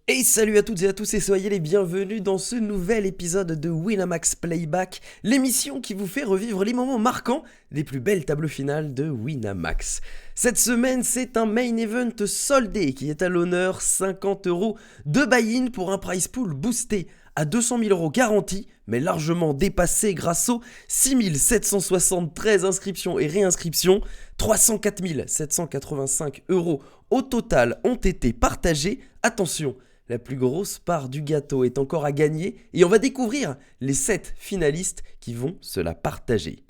Et salut à toutes et à tous et soyez les bienvenus dans ce nouvel épisode de Winamax Playback, l'émission qui vous fait revivre les moments marquants des plus belles tables finales de Winamax. Cette semaine, c'est un main event soldé qui est à l'honneur, 50€ de buy-in pour un prize pool boosté à 200 000 € garantis, mais largement dépassé grâce aux 6 773 inscriptions et réinscriptions. 304 785 € au total ont été partagés. Attention, la plus grosse part du gâteau est encore à gagner et on va découvrir les 7 finalistes qui vont se la partager.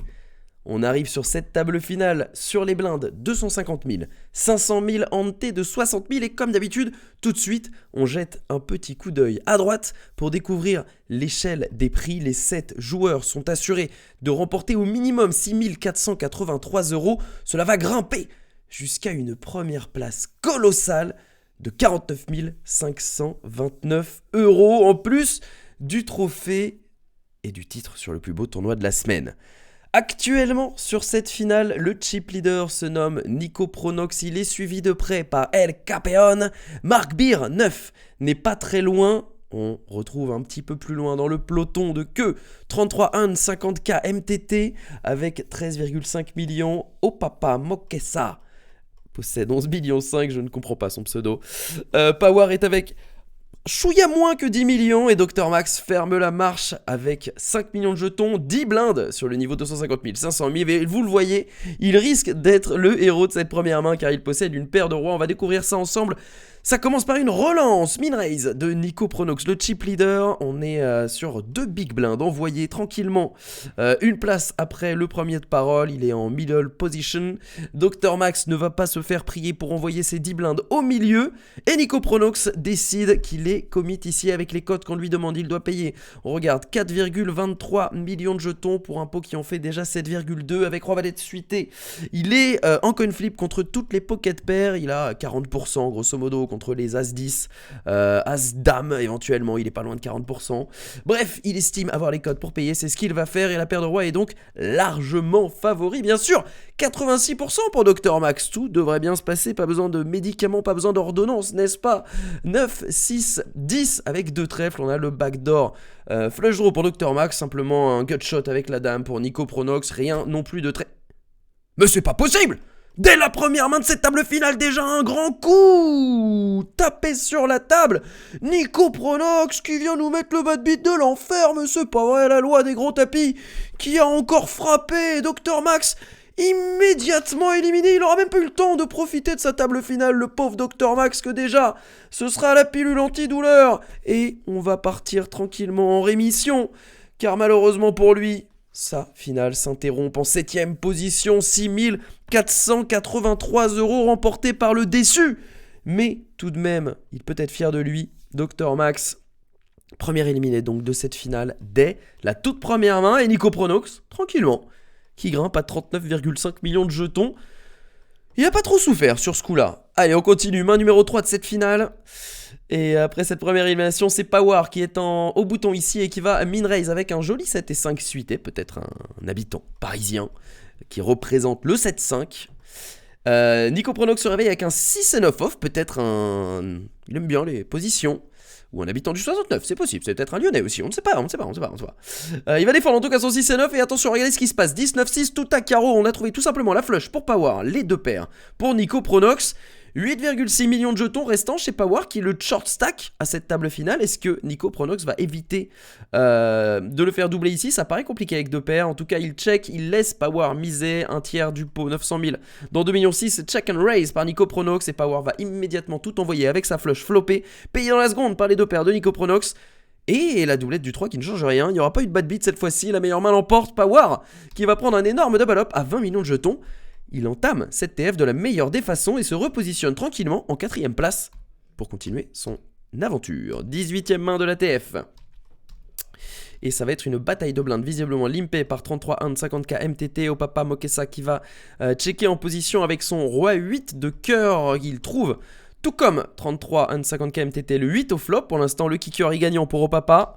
On arrive sur cette table finale sur les blindes 250 000, 500 000 ante de 60 000 et comme d'habitude, tout de suite, on jette un petit coup d'œil à droite pour découvrir l'échelle des prix. Les 7 joueurs sont assurés de remporter au minimum 6 483 €. Cela va grimper jusqu'à une première place colossale de 49 529 € en plus du trophée et du titre sur le plus beau tournoi de la semaine. Actuellement, sur cette finale, le chip leader se nomme Nico Pronox. Il est suivi de près par El Capeon. Mark Beer, 9, n'est pas très loin. On retrouve un petit peu plus loin dans le peloton de queue 33 1 50K MTT avec 13,5 millions. Opapa Mokessa possède 11,5 millions, je ne comprends pas son pseudo. Power est avec chouïa moins que 10 millions et Dr Max ferme la marche avec 5 millions de jetons, 10 blindes sur le niveau 250 000, 500 000. Et vous le voyez, il risque d'être le héros de cette première main car il possède une paire de rois. On va découvrir ça ensemble. Ça commence par une relance min-raise de Nico Pronox, le chip leader. On est sur 2 big blinds envoyés tranquillement. Une place après le premier de parole, il est en middle position. Dr Max ne va pas se faire prier pour envoyer ses 10 blindes au milieu. Et Nico Pronox décide qu'il est commit ici avec les cotes qu'on lui demande. Il doit payer, on regarde, 4,23 millions de jetons pour un pot qui en fait déjà 7,2 avec Roi Valet de suité. Il est en coin flip contre toutes les pocket pairs. Il a 40% grosso modo contre les As-10, As-Dame éventuellement, il est pas loin de 40%. Bref, il estime avoir les codes pour payer, c'est ce qu'il va faire et la paire de rois est donc largement favori. Bien sûr, 86% pour Dr Max, tout devrait bien se passer, pas besoin de médicaments, pas besoin d'ordonnance, n'est-ce pas? 9, 6, 10 avec 2 trèfles, on a le backdoor. Flush draw pour Dr Max, simplement un gutshot avec la dame pour Nico Pronox, rien non plus de très... Mais c'est pas possible! Dès la première main de cette table finale, déjà un grand coup tapé sur la table. Nico Pronox qui vient nous mettre le bad beat de l'enfer, mais c'est pas vrai, la loi des gros tapis qui a encore frappé Dr Max immédiatement éliminé. Il aura même pas eu le temps de profiter de sa table finale, le pauvre Dr Max, que déjà ce sera la pilule antidouleur. Et on va partir tranquillement en rémission, car malheureusement pour lui, sa finale s'interrompt en 7ème position, 6 483 € remportés par le déçu. Mais tout de même, il peut être fier de lui. Dr Max, premier éliminé donc de cette finale dès la toute première main. Et Nico Pronox, tranquillement, qui grimpe à 39,5 millions de jetons. Il n'a pas trop souffert sur ce coup-là. Allez, on continue. Main numéro 3 de cette finale. Et après cette première élimination, c'est Power qui est au bouton ici et qui va min-raise avec un joli 7 et 5 suité, peut-être un habitant parisien qui représente le 7-5. Nico Pronox se réveille avec un 6 et 9 off, peut-être un... Il aime bien les positions. Ou un habitant du 69, c'est possible, c'est peut-être un lyonnais aussi, on ne sait pas. Il va défendre en tout cas son 6 et 9 et attention, regardez ce qui se passe, 19-6, tout à carreau, on a trouvé tout simplement la flush pour Power, les 2 paires pour Nico Pronox. 8,6 millions de jetons restants chez Power qui est le short stack à cette table finale. Est-ce que Nico Pronox va éviter de le faire doubler ici? Ça paraît compliqué avec 2 paires. En tout cas, il check, il laisse Power miser un tiers du pot, 900 000 dans 2,6 millions. Check and raise par Nico Pronox et Power va immédiatement tout envoyer avec sa flush flopée, payé dans la seconde par les 2 paires de Nico Pronox. Et la doublette du 3 qui ne change rien. Il n'y aura pas eu de bad beat cette fois-ci. La meilleure main l'emporte. Power qui va prendre un énorme double up à 20 millions de jetons. Il entame cette TF de la meilleure des façons et se repositionne tranquillement en 4ème place pour continuer son aventure. 18ème main de la TF. Et ça va être une bataille de blindes visiblement limpée par 33 1 50K MTT. Opapa Mokessa qui va checker en position avec son roi 8 de cœur. Il trouve Tout comme 33 and 50k MTT, le 8 au flop. Pour l'instant, le kicker est gagnant pour Opapa.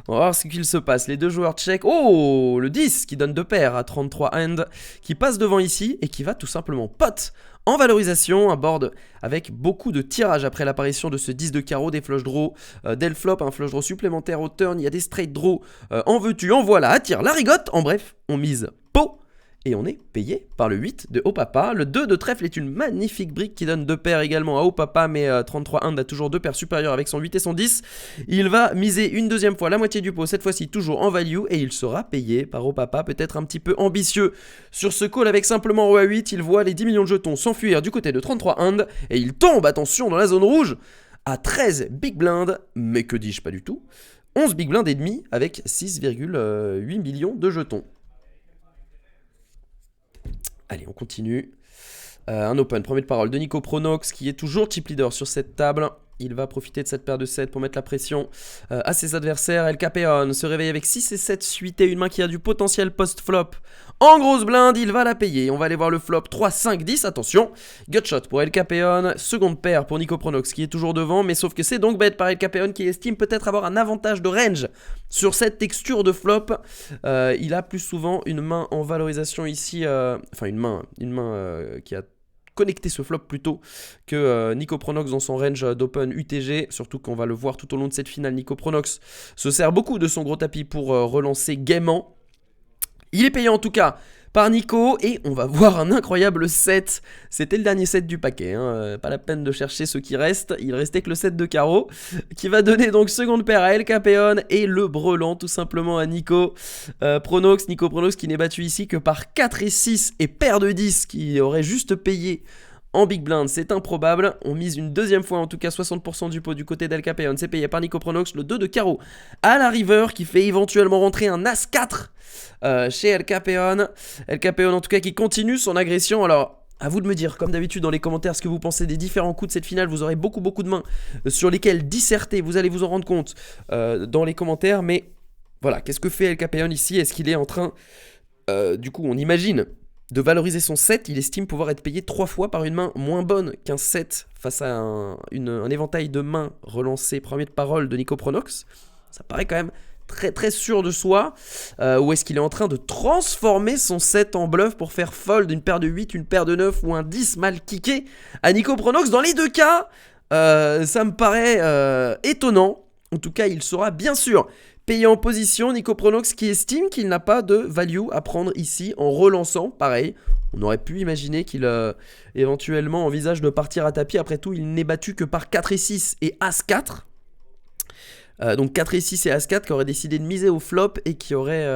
On va voir ce qu'il se passe. Les deux joueurs check. Oh, le 10 qui donne 2 paires à 33 and, qui passe devant ici et qui va tout simplement pot en valorisation. Un board avec beaucoup de tirages après l'apparition de ce 10 de carreau, des flush draws dès le flop, un flush draw supplémentaire au turn. Il y a des straight draws. En veux-tu, en voilà, attire la rigotte. En bref, on mise pot. Et on est payé par le 8 de Opapa. Le 2 de trèfle est une magnifique brique qui donne 2 paires également à Opapa, mais 33 Hand a toujours 2 paires supérieures avec son 8 et son 10. Il va miser une deuxième fois la moitié du pot, cette fois-ci toujours en value, et il sera payé par Opapa, peut-être un petit peu ambitieux. Sur ce call avec simplement Roi 8, il voit les 10 millions de jetons s'enfuir du côté de 33 Hand, et il tombe, attention, dans la zone rouge, à 13 big blind, mais que dis-je, pas du tout, 11 big blind et demi avec 6,8 millions de jetons. Allez, on continue. Un open, premier de parole de Nico Pronox qui est toujours chip leader sur cette table. Il va profiter de cette paire de 7 pour mettre la pression à ses adversaires. El Capeon se réveille avec 6 et 7 suités, une main qui a du potentiel post-flop. En grosse blinde, il va la payer. On va aller voir le flop 3, 5, 10. Attention, gutshot pour El Capeon. Seconde paire pour Nico Pronox qui est toujours devant. Mais sauf que c'est donc bête par El Capeon qui estime peut-être avoir un avantage de range sur cette texture de flop. Il a plus souvent une main en valorisation ici. Enfin, une main qui a connecter ce flop plutôt que Nico Pronox dans son range d'open UTG, surtout qu'on va le voir tout au long de cette finale. Nico Pronox se sert beaucoup de son gros tapis pour relancer gaiement. Il est payé en tout cas par Nico et on va voir un incroyable 7. C'était le dernier 7 du paquet, hein. Pas la peine de chercher ce qui reste. Il restait que le 7 de carreau qui va donner donc seconde paire à El Capeon et le brelan tout simplement à Nico Pronox. Nico Pronox qui n'est battu ici que par 4 et 6 et paire de 10 qui aurait juste payé en big blind, c'est improbable. On mise une deuxième fois, en tout cas 60% du pot du côté d'El Capeon. C'est payé par Nico Pronox, le 2 de carreau à la river qui fait éventuellement rentrer un As 4 chez El Capeon. El Capeon en tout cas qui continue son agression. Alors, à vous de me dire, comme d'habitude dans les commentaires, ce que vous pensez des différents coups de cette finale. Vous aurez beaucoup de mains sur lesquelles disserter. Vous allez vous en rendre compte dans les commentaires. Mais voilà, qu'est-ce que fait El Capeon ici? Est-ce qu'il est en train, du coup, on imagine, de valoriser son 7, il estime pouvoir être payé 3 fois par une main moins bonne qu'un 7 face à un éventail de mains relancé premier de parole de Nico Pronox. Ça paraît quand même très sûr de soi. Ou est-ce qu'il est en train de transformer son 7 en bluff pour faire fold une paire de 8, une paire de 9 ou un 10 mal kické à Nico Pronox? Dans les deux cas, ça me paraît étonnant. En tout cas, il sera bien sûr payé en position. Nico Pronox qui estime qu'il n'a pas de value à prendre ici en relançant. Pareil, on aurait pu imaginer qu'il éventuellement envisage de partir à tapis. Après tout, il n'est battu que par 4 et 6 et As 4. Donc 4 et 6 et As 4 qui auraient décidé de miser au flop et qui auraient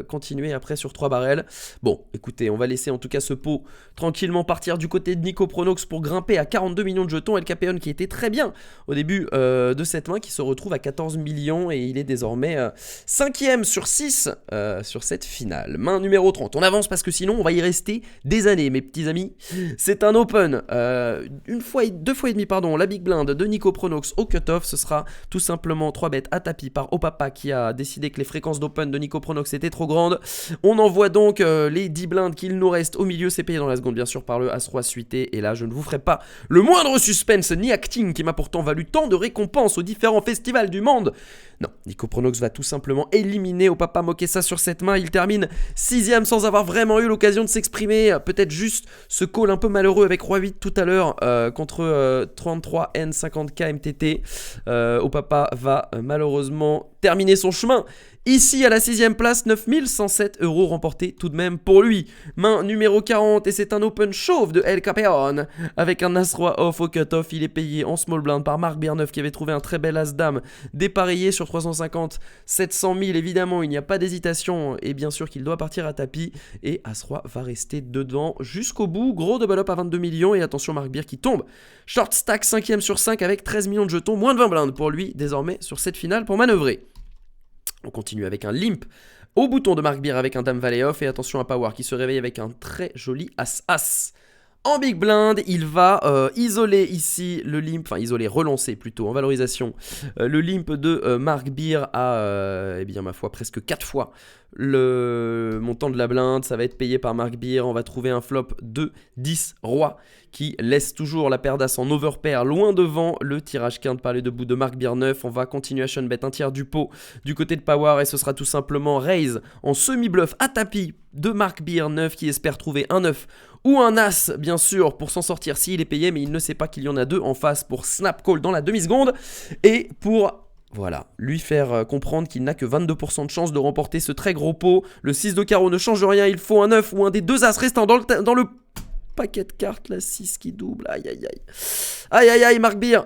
continué après sur 3 barrels. Bon, écoutez, on va laisser en tout cas ce pot tranquillement partir du côté de Nico Pronox pour grimper à 42 millions de jetons. El Capeon qui était très bien au début de cette main qui se retrouve à 14 millions et il est désormais 5ème sur 6 sur cette finale. Main numéro 30. On avance parce que sinon on va y rester des années, mes petits amis. C'est un open. Deux fois et demi, pardon, la big blind de Nico Pronox au cutoff. Ce sera tout simplement 3 bêtes à tapis par Opapa qui a décidé que les fréquences d'open de Nico Pronox étaient trop grandes. On envoie donc les 10 blindes qu'il nous reste au milieu. C'est payé dans la seconde bien sûr par le As-Roi suité. Et là je ne vous ferai pas le moindre suspense ni acting qui m'a pourtant valu tant de récompenses aux différents festivals du monde. Non, Nico Pronox va tout simplement éliminer Opapa Mokessa sur cette main. Il termine 6ème sans avoir vraiment eu l'occasion de s'exprimer. Peut-être juste ce call un peu malheureux avec Roi 8 tout à l'heure contre 33 N 50k MTT. Opapa va malheureusement terminer son chemin ici à la 6ème place. 9107 € remportés tout de même pour lui. Main numéro 40 et c'est un open chauve de El Capeon avec un As-Roi off au cutoff. Il est payé en small blind par Marc Birneuf qui avait trouvé un très bel As-Dame dépareillé sur 350 700 000. Évidemment il n'y a pas d'hésitation et bien sûr qu'il doit partir à tapis et As-Roi va rester dedans jusqu'au bout. Gros double up à 22 millions et attention Marc Bir qui tombe short stack 5ème sur 5 avec 13 millions de jetons, moins de 20 blindes pour lui désormais sur cette finale pour manœuvrer. On continue avec un limp au bouton de Marc Bir avec un Dame Valet off et attention à Power qui se réveille avec un très joli As-As. En big blind, il va isoler ici le limp, enfin isoler, relancer plutôt en valorisation le limp de Marc Bir à, eh bien ma foi, presque 4 fois le montant de la blinde, ça va être payé par Mark Beer. On va trouver un flop de 10 rois qui laisse toujours la paire d'as en overpair loin devant le tirage quinte par les deux bouts de Mark Beer 9. On va continuation bet un tiers du pot du côté de Power et ce sera tout simplement raise en semi-bluff à tapis de Mark Beer 9 qui espère trouver un 9 ou un as bien sûr pour s'en sortir s'il est payé, mais il ne sait pas qu'il y en a deux en face pour snap call dans la demi-seconde et pour... Voilà, lui faire comprendre qu'il n'a que 22% de chance de remporter ce très gros pot. Le 6 de carreau ne change rien, il faut un 9 ou un des deux as restants dans le paquet de cartes, la 6 qui double, aïe aïe aïe. Aïe aïe aïe, Mark Beer.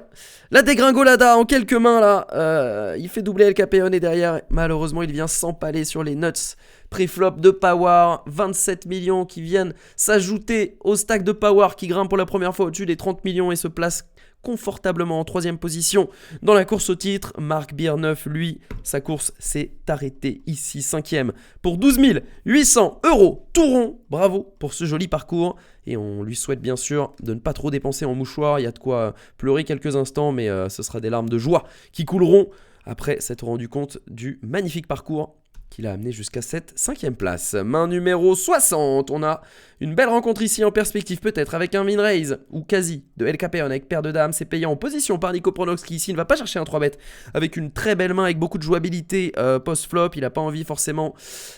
La dégringolada en quelques mains là, il fait doubler El Capeon et derrière, malheureusement, il vient s'empaler sur les nuts. Pré-flop de Power, 27 millions qui viennent s'ajouter au stack de Power qui grimpe pour la première fois au-dessus des 30 millions et se place confortablement en 3ème position dans la course au titre. Mark Beer 9, lui, sa course s'est arrêtée ici, 5ème pour 12 800 €, tout rond. Bravo pour ce joli parcours et on lui souhaite bien sûr de ne pas trop dépenser en mouchoir. Il y a de quoi pleurer quelques instants, mais ce sera des larmes de joie qui couleront après s'être rendu compte du magnifique parcours qui l'a amené jusqu'à cette 5ème place. Main numéro 60, on a une belle rencontre ici en perspective peut-être avec un min raise ou quasi de El Capeon avec paire de dames. C'est payé en position par Nico Pronox qui ici ne va pas chercher un 3-bet avec une très belle main avec beaucoup de jouabilité post-flop. Il n'a pas envie forcément,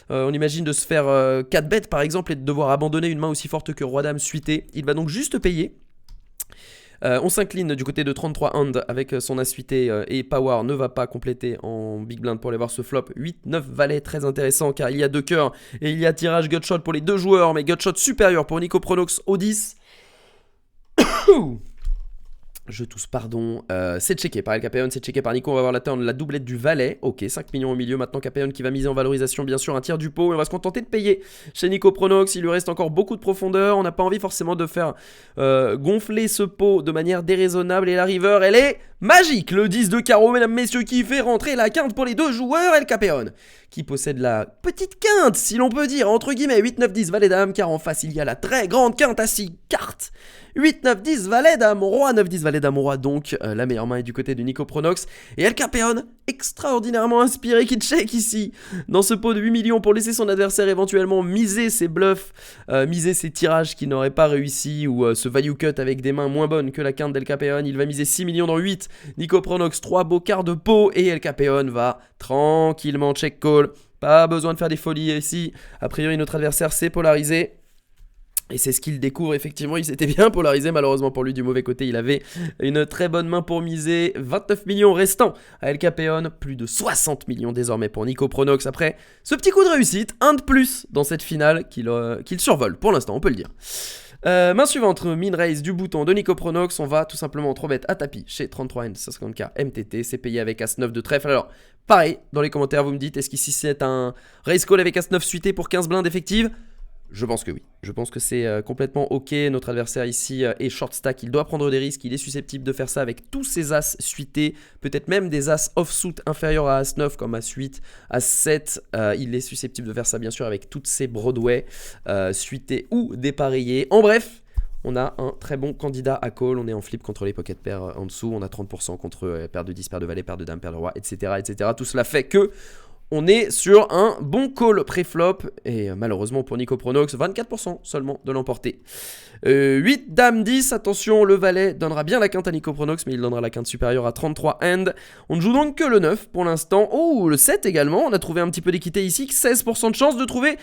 on imagine, de se faire 4 bêtes par exemple et de devoir abandonner une main aussi forte que Roi-Dame suité. Il va donc juste payer. On s'incline du côté de 33 hand avec son as suité et Power ne va pas compléter en big blind pour aller voir ce flop. 8-9 valet, très intéressant car il y a 2 cœurs et il y a tirage gutshot pour les deux joueurs, mais gutshot supérieur pour Nico Pronox au 10. Je tousse, pardon. C'est checké par El Capeon, c'est checké par Nico. On va voir la turn, la doublette du valet. Ok, 5 millions au milieu. Maintenant, Capeon qui va miser en valorisation, bien sûr, un tiers du pot. Et on va se contenter de payer chez Nico Pronox. Il lui reste encore beaucoup de profondeur. On n'a pas envie forcément de faire gonfler ce pot de manière déraisonnable. Et la river, elle est magique. Le 10 de carreau, mesdames, messieurs, qui fait rentrer la quinte pour les deux joueurs. El Capeon qui possède la petite quinte, si l'on peut dire, entre guillemets. 8, 9, 10, valet dame, car en face, il y a la très grande quinte à 6 cartes. 8, 9, 10, valet dame, roi, 9, 10, valet dame, roi, donc la meilleure main est du côté de Nico Pronox. Et El Capeon, extraordinairement inspiré, qui check ici, dans ce pot de 8 millions pour laisser son adversaire éventuellement miser ses bluffs, miser ses tirages qui n'auraient pas réussi, ou ce value cut avec des mains moins bonnes que la quinte d'El Capeon. Il va miser 6 millions dans 8, Nico Pronox, 3 beaux quarts de pot, et El Capeon va tranquillement check call. Pas besoin de faire des folies ici, a priori notre adversaire s'est polarisé. Et c'est ce qu'il découvre, effectivement, il s'était bien polarisé, malheureusement pour lui du mauvais côté, il avait une très bonne main pour miser, 29 millions restants à El Capeon, plus de 60 millions désormais pour Nico Pronox, après ce petit coup de réussite, un de plus dans cette finale qu'il survole, pour l'instant on peut le dire. Main suivante, min raise du bouton de Nico Pronox, on va tout simplement 3-bet à tapis chez 33N 50K MTT, c'est payé avec As-9 de trèfle. Alors pareil, dans les commentaires vous me dites, est-ce qu'ici c'est un raise call avec As-9 suité pour 15 blindes effectives? Je pense que oui, je pense que c'est complètement ok. Notre adversaire ici est short stack, il doit prendre des risques, il est susceptible de faire ça avec tous ses as suités, peut-être même des as offsuit inférieurs à As-9 comme As-8, As-7, il est susceptible de faire ça bien sûr avec toutes ses Broadway suités ou dépareillés. En bref, on a un très bon candidat à call, on est en flip contre les pocket pairs en dessous, on a 30% contre paire de 10, paire de valet, paire de dame, paire de roi, etc., etc. Tout cela fait que on est sur un bon call pré-flop et malheureusement pour Nico Pronox, 24% seulement de l'emporter. 8, dame, 10, attention, le valet donnera bien la quinte à Nico Pronox, mais il donnera la quinte supérieure à 33 hand. On ne joue donc que le 9 pour l'instant. Oh, le 7 également, on a trouvé un petit peu d'équité ici, 16% de chance de trouver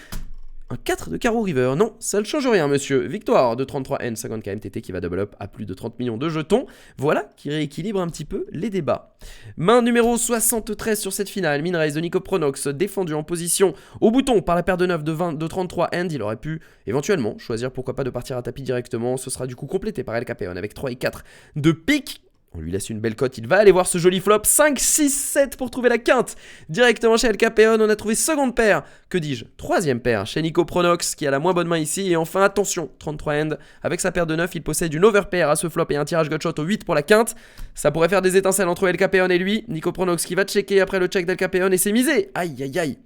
un 4 de carreau river. Non, ça ne change rien, monsieur. Victoire de 33N 50K MTT qui va double up à plus de 30 millions de jetons. Voilà qui rééquilibre un petit peu les débats. Main numéro 73 sur cette finale. Min raise de Nico Pronox, défendu en position au bouton par la paire de 9 de 33N. Il aurait pu éventuellement choisir pourquoi pas de partir à tapis directement. Ce sera du coup complété par El Capeon avec 3 et 4 de pique. On lui laisse une belle cote, il va aller voir ce joli flop. 5, 6, 7 pour trouver la quinte. Directement chez El Capeon, on a trouvé seconde paire. Que dis-je, troisième paire chez Nico Pronox qui a la moins bonne main ici. Et enfin, attention, 33 end. Avec sa paire de 9, il possède une overpair à ce flop et un tirage gutshot au 8 pour la quinte. Ça pourrait faire des étincelles entre El Capeon et lui. Nico Pronox qui va checker après le check d'El Capeon et c'est misé. Aïe, aïe, aïe.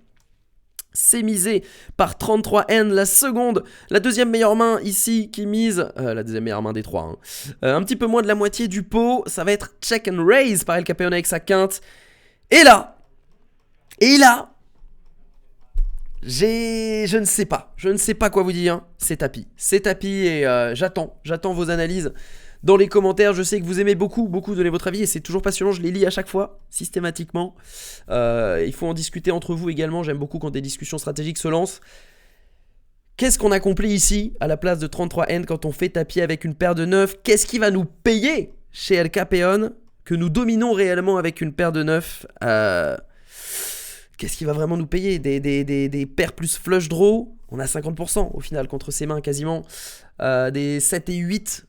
C'est misé par 33N, la seconde, la deuxième meilleure main ici qui mise, la deuxième meilleure main des trois, hein. Un petit peu moins de la moitié du pot, ça va être check and raise par El Capeon avec sa quinte. Et là, Je ne sais pas. Je ne sais pas quoi vous dire. C'est tapis. C'est tapis et j'attends vos analyses dans les commentaires. Je sais que vous aimez beaucoup donner votre avis et c'est toujours passionnant. Je les lis à chaque fois, systématiquement. Il faut en discuter entre vous également. J'aime beaucoup quand des discussions stratégiques se lancent. Qu'est-ce qu'on accomplit ici à la place de 33N quand on fait tapis avec une paire de 9? Qu'est-ce qui va nous payer chez El Capeon que nous dominons réellement avec une paire de 9? Qu'est-ce qui va vraiment nous payer? Des paires plus flush draw? On a 50% au final contre ses mains quasiment. Des 7 et 8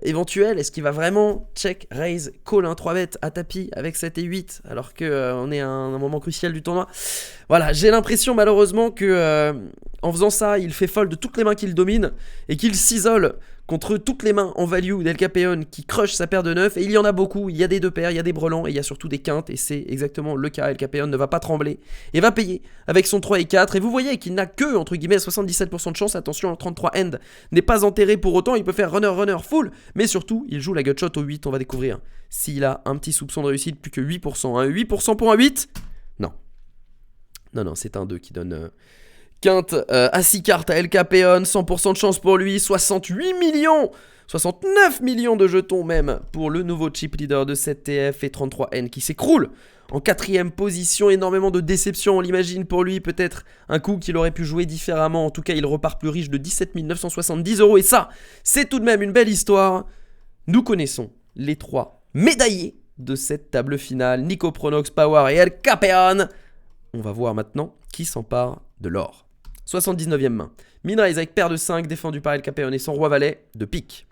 éventuels. Est-ce qu'il va vraiment check, raise, call un 3 bet à tapis avec 7 et 8 alors qu'on est à un moment crucial du tournoi? Voilà, j'ai l'impression malheureusement que en faisant ça, il fait fold de toutes les mains qu'il domine et qu'il s'isole contre toutes les mains en value d'El Capeon qui crush sa paire de 9. Et il y en a beaucoup, il y a des 2 paires, il y a des brelans et il y a surtout des quintes. Et c'est exactement le cas. El Capeon ne va pas trembler et va payer avec son 3 et 4. Et vous voyez qu'il n'a que, entre guillemets, 77% de chance. Attention, le 33 end n'est pas enterré pour autant. Il peut faire runner full. Mais surtout, il joue la gutshot au 8. On va découvrir s'il a un petit soupçon de réussite. Plus que 8%. Un 8% pour un 8? Non. Non, c'est un 2 qui donne... quinte à 6 cartes à El Capeon, 100% de chance pour lui, 68 millions, 69 millions de jetons même pour le nouveau chip leader de cette TF et 33N qui s'écroule en 4ème position. Énormément de déception, on l'imagine pour lui, peut-être un coup qu'il aurait pu jouer différemment. En tout cas, il repart plus riche de 17 970 € et ça, c'est tout de même une belle histoire. Nous connaissons les 3 médaillés de cette table finale, Nico Pronox, Power et El Capeon. On va voir maintenant qui s'empare de l'or. 79e main. Min-raise avec paire de 5 défendu par El Capeon et son roi valet de pique.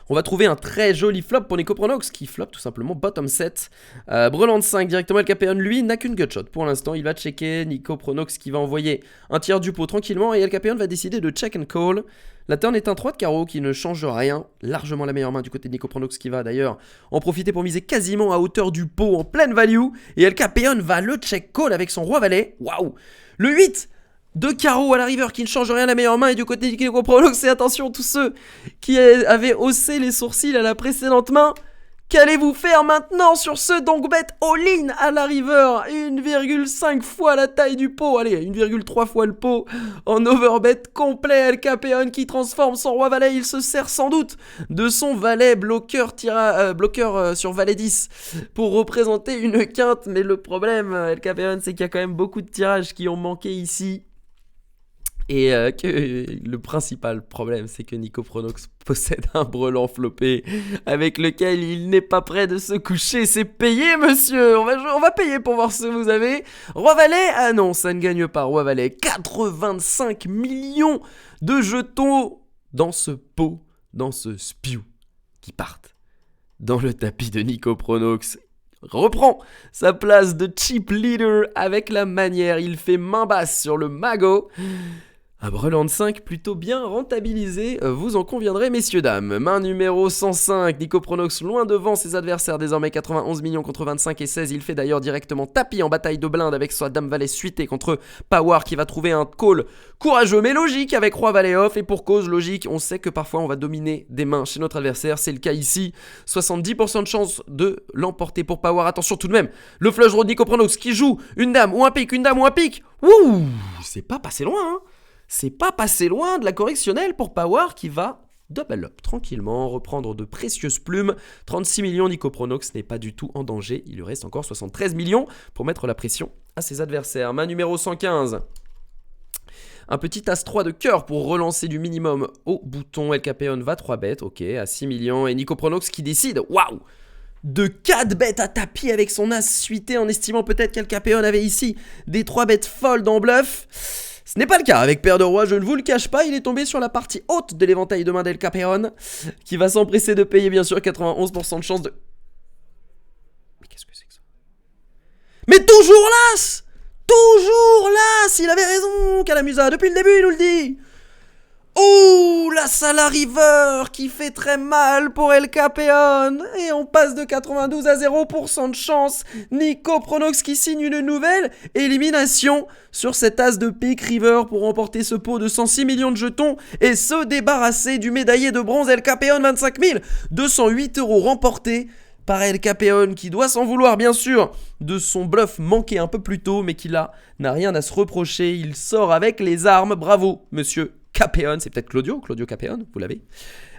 On va trouver un très joli flop pour Nico Pronox qui flop tout simplement bottom 7. Brelan de 5 directement. El Capeon lui n'a qu'une gutshot pour l'instant. Il va checker. Nico Pronox qui va envoyer un tiers du pot tranquillement et El Capeon va décider de check and call. La turn est un 3 de carreau qui ne change rien. Largement la meilleure main du côté de Nico Pronox qui va d'ailleurs en profiter pour miser quasiment à hauteur du pot en pleine value. Et El Capeon va le check call avec son roi valet. Waouh! Le 8 de carreau à la river qui ne change rien, la meilleure main. Et du côté de Nico Pronox, et attention tous ceux qui avaient haussé les sourcils à la précédente main, qu'allez-vous faire maintenant sur ce donc bet all-in à la river? 1,5 fois la taille du pot, allez 1,3 fois le pot en overbet complet. El Capeon qui transforme son roi valet, il se sert sans doute de son valet bloqueur, sur valet 10 pour représenter une quinte. Mais le problème, El Capeon, c'est qu'il y a quand même beaucoup de tirages qui ont manqué ici. Et que le principal problème, c'est que Nico Pronox possède un brelan floppé avec lequel il n'est pas prêt de se coucher. C'est payé, monsieur. On va payer pour voir ce que vous avez. Roi valet? Ah non, ça ne gagne pas. Roi valet, 85 millions de jetons dans ce pot, dans ce spew qui partent dans le tapis de Nico Pronox. Reprend sa place de chip leader avec la manière. Il fait main basse sur le magot. Un brelan de 5 plutôt bien rentabilisé, vous en conviendrez messieurs dames. Main numéro 105, Nico Pronox loin devant ses adversaires, désormais 91 millions contre 25 et 16. Il fait d'ailleurs directement tapis en bataille de blinde avec sa dame valet suité contre Power qui va trouver un call courageux mais logique avec roi valet off. Et pour cause logique, on sait que parfois on va dominer des mains chez notre adversaire, c'est le cas ici. 70% de chance de l'emporter pour Power. Attention tout de même, le flush draw de Nico Pronox qui joue une dame ou un pic, une dame ou un pic. Ouh, c'est pas passé loin hein. C'est pas passé loin de la correctionnelle pour Power qui va double up tranquillement, reprendre de précieuses plumes. 36 millions, Nico Pronox n'est pas du tout en danger. Il lui reste encore 73 millions pour mettre la pression à ses adversaires. Main numéro 115. Un petit As-3 de cœur pour relancer du minimum au bouton. El Capeon va 3 bêtes, ok, à 6 millions. Et Nico Pronox qui décide, waouh, de 4 bêtes à tapis avec son As suité en estimant peut-être qu'El Capeon avait ici des 3 bêtes folles en bluff. Ce n'est pas le cas avec paire de rois, je ne vous le cache pas, il est tombé sur la partie haute de l'éventail de main d'El Capeon, qui va s'empresser de payer bien sûr 91% de chance de... Mais qu'est-ce que c'est que ça? Mais toujours l'As! Toujours l'As! Il avait raison, Calamusa, depuis le début il nous le dit. Oh, l'As à la river qui fait très mal pour El Capeon. Et on passe de 92 à 0% de chance. Nico Pronox qui signe une nouvelle élimination sur cet As de pique river pour remporter ce pot de 106 millions de jetons et se débarrasser du médaillé de bronze El Capeon. 25 208 € remportés par El Capeon qui doit s'en vouloir bien sûr de son bluff manqué un peu plus tôt mais qui là n'a rien à se reprocher. Il sort avec les armes. Bravo monsieur Capeon. C'est peut-être Claudio Capeon, vous l'avez.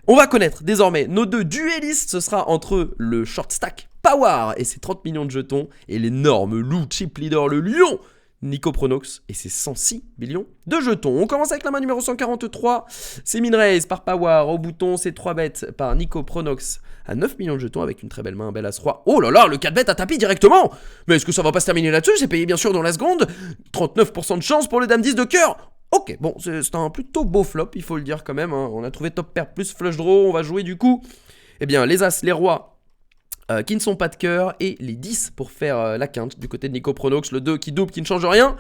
On va connaître désormais nos deux duellistes. Ce sera entre le short stack Power et ses 30 millions de jetons et l'énorme loup chip leader, le lion Nico Pronox et ses 106 millions de jetons. On commence avec la main numéro 143. C'est Minraze par Power. Au bouton, c'est 3 bêtes par Nico Pronox à 9 millions de jetons avec une très belle main, un bel As-Roi. Oh là là, le 4 bêtes à tapis directement. Mais est-ce que ça va pas se terminer là-dessus? C'est payé bien sûr dans la seconde. 39% de chance pour le Dame 10 de cœur. Ok, bon, c'est un plutôt beau flop, il faut le dire quand même. Hein. On a trouvé top pair plus flush draw. On va jouer du coup, eh bien, les As, les Rois, qui ne sont pas de cœur, et les 10 pour faire la quinte du côté de Nico Pronox, le 2 qui double, qui ne change rien,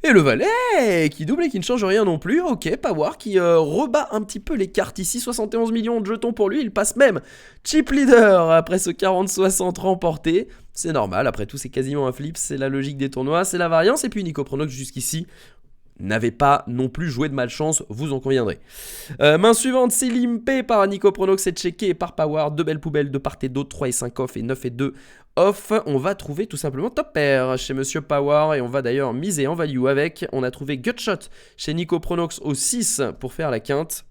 et le valet qui double et qui ne change rien non plus. Ok, Power qui rebat un petit peu les cartes ici, 71 millions de jetons pour lui, il passe même chip leader après ce 40-60 remporté. C'est normal, après tout c'est quasiment un flip, c'est la logique des tournois, c'est la variance, et puis Nico Pronox jusqu'ici n'avait pas non plus joué de malchance, vous en conviendrez. Main suivante, c'est limpé par Nico Pronox et checké par Power. Deux belles poubelles de part et d'autre, 3 et 5 off et 9 et 2 off. On va trouver tout simplement top pair chez Monsieur Power et on va d'ailleurs miser en value avec. On a trouvé Gutshot chez Nico Pronox au 6 pour faire la quinte.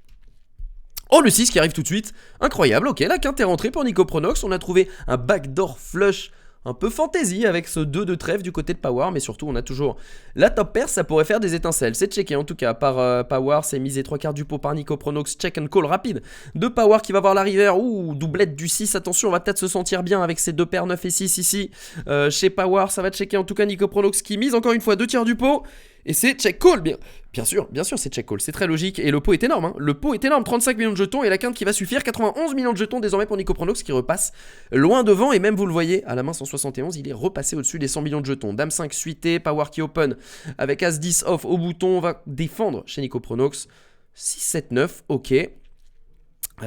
Oh, le 6 qui arrive tout de suite, incroyable. Ok, la quinte est rentrée pour Nico Pronox. On a trouvé un backdoor flush un peu fantasy avec ce 2 de trèfle du côté de Power, mais surtout on a toujours la top pair, ça pourrait faire des étincelles. C'est checké en tout cas par Power, c'est misé 3 quarts du pot par Nico Pronox, check and call rapide de Power qui va voir la river. Ouh, doublette du 6, attention, on va peut-être se sentir bien avec ces deux paires 9 et 6 ici. Chez Power, ça va checker en tout cas Nico Pronox qui mise encore une fois 2 tiers du pot. Et c'est check call, bien sûr, c'est check call, c'est très logique. Et le pot est énorme, hein. Le pot est énorme, 35 millions de jetons et la quinte qui va suffire, 91 millions de jetons désormais pour Nico Pronox qui repasse loin devant. Et même vous le voyez, à la main 171, il est repassé au-dessus des 100 millions de jetons. Dame 5 suité, Power qui open avec As 10 off au bouton, on va défendre chez Nico Pronox. 6, 7, 9, ok.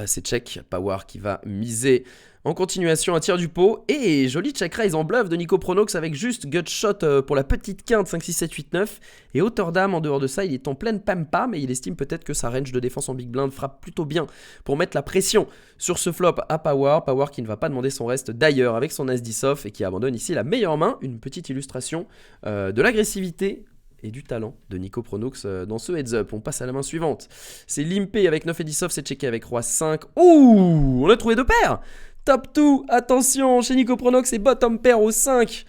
C'est check, Power qui va miser en continuation un tir du pot. Et joli check raise en bluff de Nico Pronox avec juste Gutshot pour la petite quinte 5, 6, 7, 8, 9. Et hauteur d'âme en dehors de ça, il est en pleine pampa, mais il estime peut-être que sa range de défense en big blind frappe plutôt bien pour mettre la pression sur ce flop à Power. Power qui ne va pas demander son reste d'ailleurs avec son As 10 off et qui abandonne ici la meilleure main. Une petite illustration de l'agressivité et du talent de Nico Pronox dans ce heads up. On passe à la main suivante. C'est limpé avec 9 et 10 off, c'est checké avec Roi 5. Ouh, on a trouvé deux paires. Top 2, attention, chez Nico Pronox et bottom pair au 5.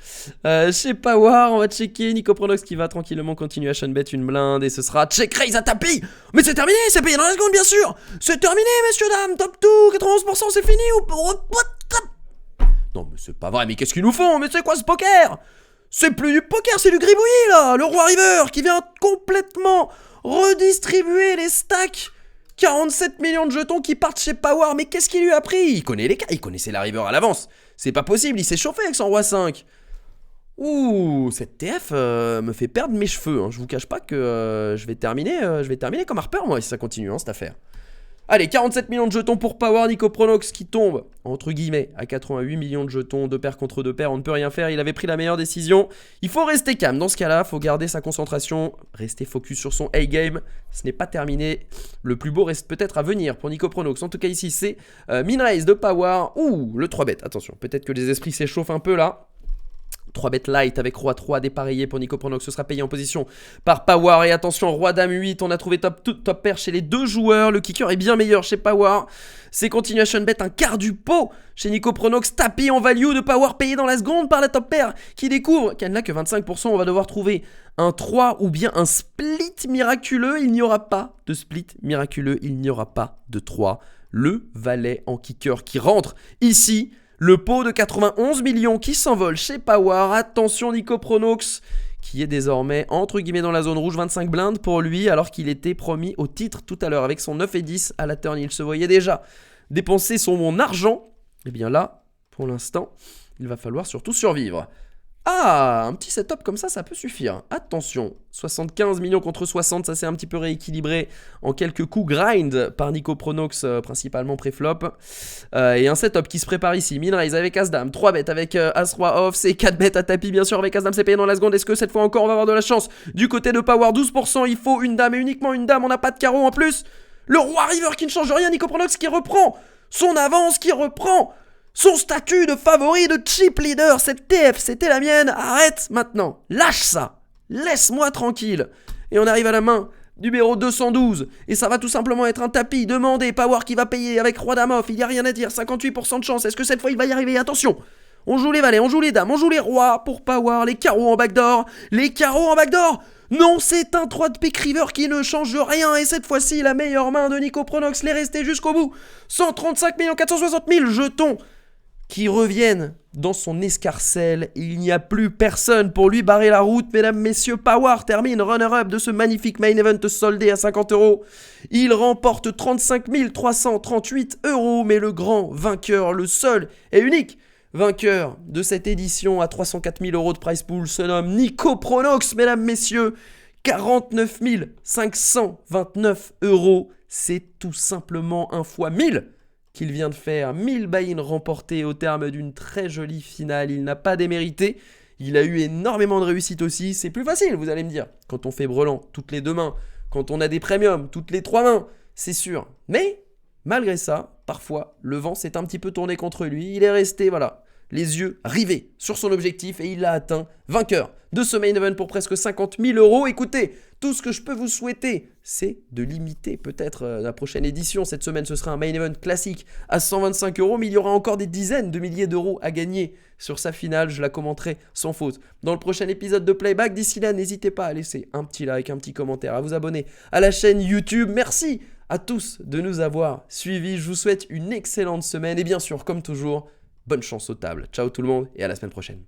Chez Power, on va checker Nico Pronox qui va tranquillement continuation bet une blinde et ce sera check raise à tapis. Mais c'est terminé, c'est payé dans la seconde bien sûr. C'est terminé messieurs dames, top 2, 91% c'est fini. Non mais c'est pas vrai, mais qu'est-ce qu'ils nous font? Mais c'est quoi ce poker? C'est plus du poker, c'est du gribouillis là. Le roi river qui vient complètement redistribuer les stacks. 47 millions de jetons qui partent chez Power, mais qu'est-ce qu'il lui a pris? Il connaît les cas, il connaissait la river à l'avance. C'est pas possible, il s'est chauffé avec son roi 5. Ouh, cette TF me fait perdre mes cheveux. Hein. Je vous cache pas que je vais terminer comme Harper moi si ça continue cette affaire. Allez, 47 millions de jetons pour Power, Nico Pronox qui tombe, entre guillemets, à 88 millions de jetons, 2 paires contre 2 paires, on ne peut rien faire, il avait pris la meilleure décision. Il faut rester calme, dans ce cas-là, il faut garder sa concentration, rester focus sur son A-game, ce n'est pas terminé. Le plus beau reste peut-être à venir pour Nico Pronox, en tout cas ici c'est Minraze de Power, ouh, le 3 bet, attention, peut-être que les esprits s'échauffent un peu là. 3 bet light avec Roi 3 dépareillé pour Nico Pronox, ce sera payé en position par Power. Et attention, Roi Dame 8, on a trouvé top pair chez les deux joueurs. Le kicker est bien meilleur chez Power. C'est continuation bet, un quart du pot chez Nico Pronox. Tapis en value de Power payé dans la seconde par la top pair qui découvre qu'elle n'a que 25%. On va devoir trouver un 3 ou bien un split miraculeux. Il n'y aura pas de split miraculeux, il n'y aura pas de 3. Le valet en kicker qui rentre ici. Le pot de 91 millions qui s'envole chez Power. Attention Nico Pronox qui est désormais entre guillemets dans la zone rouge. 25 blindes pour lui alors qu'il était promis au titre tout à l'heure avec son 9 et 10 à la turn. Il se voyait déjà dépenser son argent. Et bien là, pour l'instant, il va falloir surtout survivre. Ah, un petit setup comme ça peut suffire. Attention, 75 millions contre 60, ça s'est un petit peu rééquilibré en quelques coups grind par Nico Pronox, principalement pré-flop. Et un setup qui se prépare ici, Minraze avec As-Dame, 3 bêtes avec As-Roi off, c'est 4 bêtes à tapis bien sûr avec As-Dame, c'est payé dans la seconde. Est-ce que cette fois encore on va avoir de la chance? Du côté de Power, 12%, il faut une dame et uniquement une dame, on n'a pas de carreau en plus. Le Roi River qui ne change rien, Nico Pronox qui reprend son avance, qui reprend son statut de favori de chip leader. Cette TF, c'était la mienne. Arrête maintenant. Lâche ça. Laisse-moi tranquille. Et on arrive à la main numéro 212. Et ça va tout simplement être un tapis. Demandez, Power qui va payer avec Roi Dame off. Il n'y a rien à dire. 58% de chance. Est-ce que cette fois il va y arriver? Attention. On joue les valets, on joue les dames, on joue les rois pour Power. Les carreaux en backdoor. Les carreaux en backdoor. Non, c'est un 3 de pick river qui ne change rien. Et cette fois-ci, la meilleure main de Nico Pronox l'est restée jusqu'au bout. 135 460 000 jetons qui reviennent dans son escarcelle. Il n'y a plus personne pour lui barrer la route. Mesdames, messieurs, Power termine runner-up de ce magnifique main event soldé à 50 €. Il remporte 35 338 €. Mais le grand vainqueur, le seul et unique vainqueur de cette édition à 304 000 € de prize pool se nomme Nico Pronox, mesdames, messieurs. 49 529 €. C'est tout simplement un fois 1000 qu'il vient de faire. 1000 buy-in remportés au terme d'une très jolie finale. Il n'a pas démérité. Il a eu énormément de réussite aussi. C'est plus facile, vous allez me dire, quand on fait brelan toutes les 2 mains, quand on a des premiums toutes les 3 mains, c'est sûr. Mais malgré ça, parfois, le vent s'est un petit peu tourné contre lui. Il est resté, voilà, les yeux rivés sur son objectif et il l'a atteint. Vainqueur de ce main event pour presque 50 000 €. Écoutez, tout ce que je peux vous souhaiter, c'est de limiter peut-être la prochaine édition. Cette semaine, ce sera un main event classique à 125 €, mais il y aura encore des dizaines de milliers d'euros à gagner sur sa finale. Je la commenterai sans faute dans le prochain épisode de Playback. D'ici là, n'hésitez pas à laisser un petit like, un petit commentaire, à vous abonner à la chaîne YouTube. Merci à tous de nous avoir suivis. Je vous souhaite une excellente semaine et bien sûr, comme toujours, bonne chance aux tables. Ciao tout le monde et à la semaine prochaine.